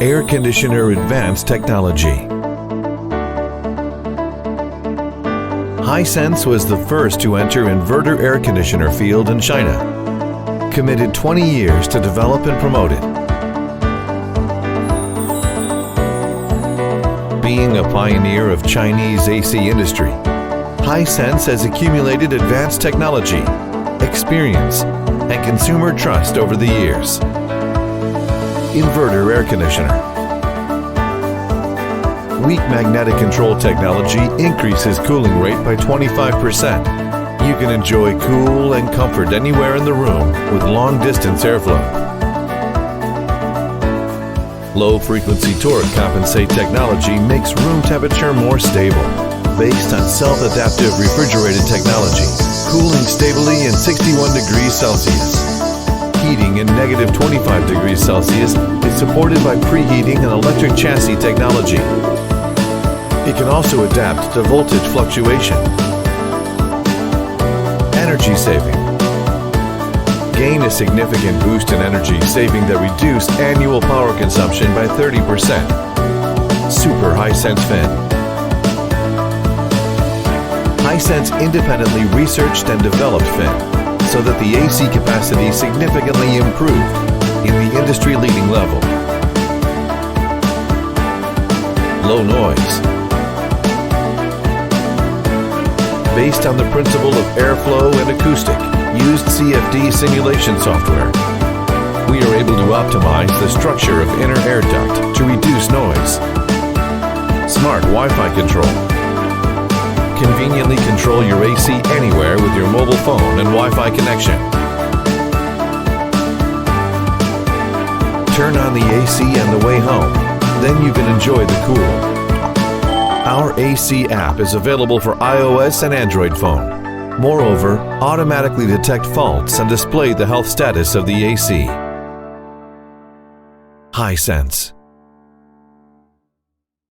Air Conditioner Advanced Technology. Hisense was the first to enter inverter air conditioner field in China, committed 20 years to develop and promote it. Being a pioneer of Chinese AC industry, Hisense has accumulated advanced technology, experience, and consumer trust over the years. Inverter air conditioner. Weak magnetic control technology increases cooling rate by 25%. You can enjoy cool and comfort anywhere in the room with long-distance airflow. Low-frequency torque compensate technology makes room temperature more stable. Based on self-adaptive refrigerated technology, cooling stably in 61 degrees Celsius. Heating in negative 25 degrees Celsius is supported by preheating and electric chassis technology. It can also adapt to voltage fluctuation. Energy saving. Gain a significant boost in energy saving that reduced annual power consumption by 30%. Super Hisense fan. Hisense independently researched and developed fan so that the AC capacity significantly improved in the industry-leading level. Low noise. Based on the principle of airflow and acoustic, used CFD simulation software, we are able to optimize the structure of inner air duct to reduce noise. Smart Wi-Fi control. Conveniently control your AC anywhere with your mobile phone and Wi-Fi connection. Turn on the AC on the way home, then you can enjoy the cool. Our AC app is available for iOS and Android phone. Moreover, automatically detect faults and display the health status of the AC. Hisense.